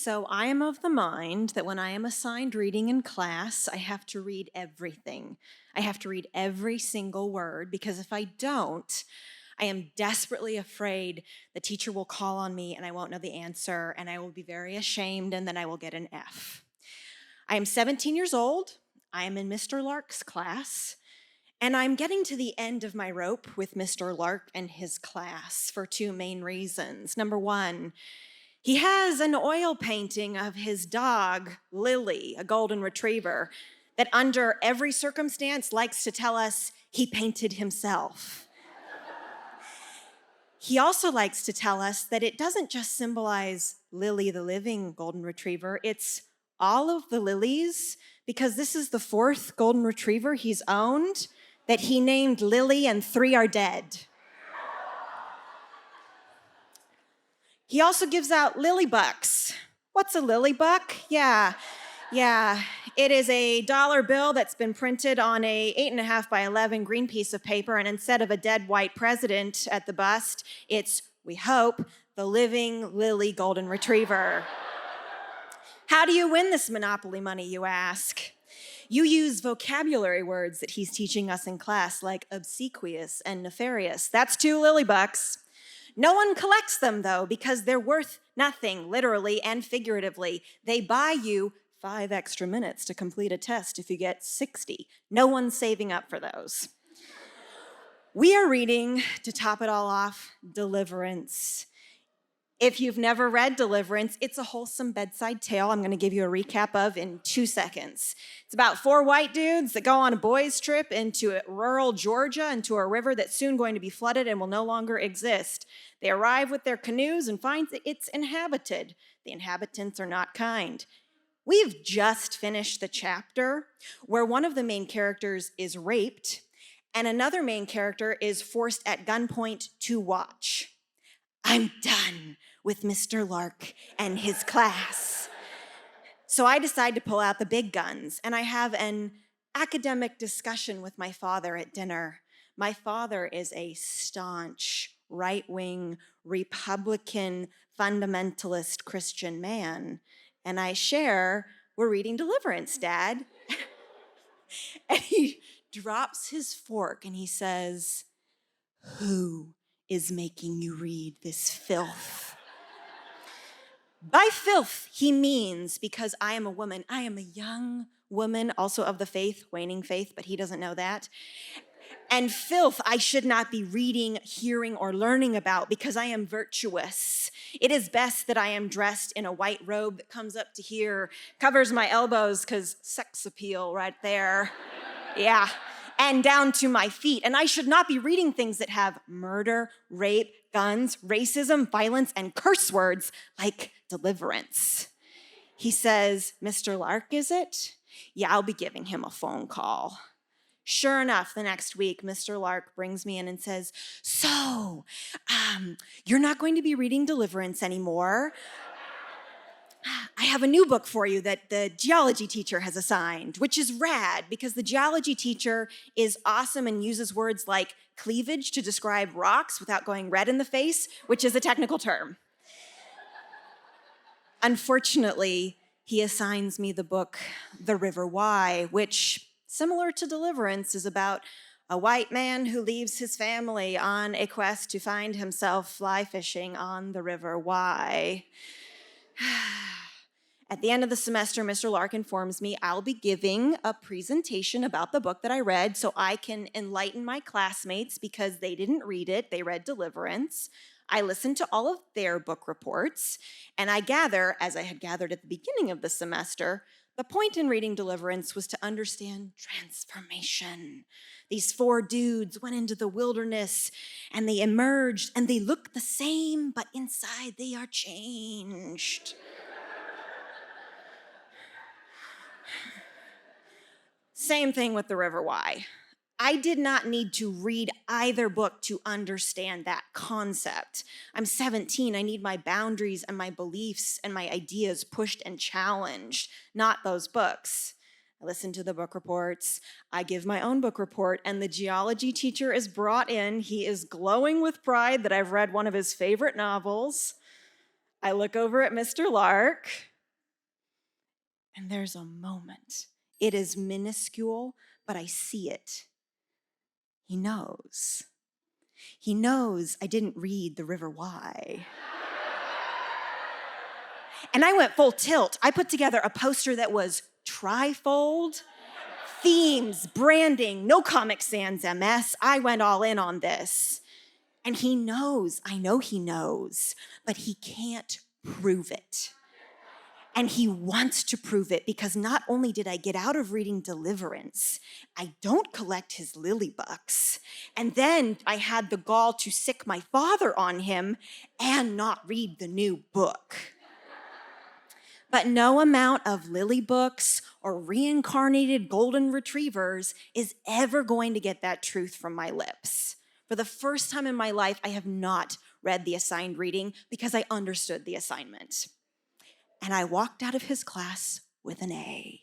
So I am of the mind that when I am assigned reading in class, I have to read everything. I have to read every single word because if I don't, I am desperately afraid the teacher will call on me and I won't know the answer and I will be very ashamed and then I will get an F. I am 17 years old. I am in Mr. Lark's class. And I'm getting to the end of my rope with Mr. Lark and his class for two main reasons. Number one, he has an oil painting of his dog, Lily, a golden retriever, that under every circumstance likes to tell us he painted himself. He also likes to tell us that it doesn't just symbolize Lily, the living golden retriever, it's all of the lilies, because this is the fourth golden retriever he's owned that he named Lily and 3 are dead. He also gives out lily bucks. What's a lily buck? Yeah. It is a dollar bill that's been printed on a 8.5 by 11 green piece of paper, and instead of a dead white president at the bust, it's, we hope, the living Lily golden retriever. How do you win this monopoly money, you ask? You use vocabulary words that he's teaching us in class, like obsequious and nefarious. That's 2 lily bucks. No one collects them, though, because they're worth nothing, literally and figuratively. They buy you 5 extra minutes to complete a test if you get 60. No one's saving up for those. We are reading, to top it all off, Deliverance. If you've never read Deliverance, it's a wholesome bedside tale I'm going to give you a recap of in 2 seconds. It's about 4 white dudes that go on a boys' trip into rural Georgia, into a river that's soon going to be flooded and will no longer exist. They arrive with their canoes and find that it's inhabited. The inhabitants are not kind. We've just finished the chapter where one of the main characters is raped and another main character is forced at gunpoint to watch. I'm done with Mr. Lark and his class. So I decide to pull out the big guns, and I have an academic discussion with my father at dinner. My father is a staunch, right-wing, Republican, fundamentalist Christian man, and I share, we're reading Deliverance, Dad. And he drops his fork and he says, "Who is making you read this filth?" By filth, he means, because I am a woman, I am a young woman, also of the faith, waning faith, but he doesn't know that. And filth I should not be reading, hearing, or learning about because I am virtuous. It is best that I am dressed in a white robe that comes up to here, covers my elbows, because sex appeal right there. Yeah. And down to my feet. And I should not be reading things that have murder, rape, guns, racism, violence, and curse words like Deliverance. He says, "Mr. Lark, is it? Yeah, I'll be giving him a phone call." Sure enough, the next week, Mr. Lark brings me in and says, "So, you're not going to be reading Deliverance anymore. I have a new book for you that the geology teacher has assigned," which is rad because the geology teacher is awesome and uses words like cleavage to describe rocks without going red in the face, which is a technical term. Unfortunately, he assigns me the book The River Why, which, similar to Deliverance, is about a white man who leaves his family on a quest to find himself fly fishing on the River Why. At the end of the semester, Mr. Lark informs me I'll be giving a presentation about the book that I read so I can enlighten my classmates because they didn't read it. They read Deliverance. I listened to all of their book reports, and I gather, as I had gathered at the beginning of the semester, the point in reading Deliverance was to understand transformation. These 4 dudes went into the wilderness, and they emerged, and they look the same, but inside they are changed. Same thing with The River Why. I did not need to read either book to understand that concept. I'm 17, I need my boundaries and my beliefs and my ideas pushed and challenged, not those books. I listen to the book reports, I give my own book report, and the geology teacher is brought in. He is glowing with pride that I've read one of his favorite novels. I look over at Mr. Lark. And there's a moment. It is minuscule, but I see it. He knows. He knows I didn't read The River Why. And I went full tilt. I put together a poster that was trifold, themes, branding, no Comic Sans MS. I went all in on this. And he knows, I know he knows, but he can't prove it. And he wants to prove it because not only did I get out of reading Deliverance, I don't collect his lily bucks. And then I had the gall to sick my father on him and not read the new book. But no amount of lily books or reincarnated golden retrievers is ever going to get that truth from my lips. For the first time in my life, I have not read the assigned reading because I understood the assignment. And I walked out of his class with an A.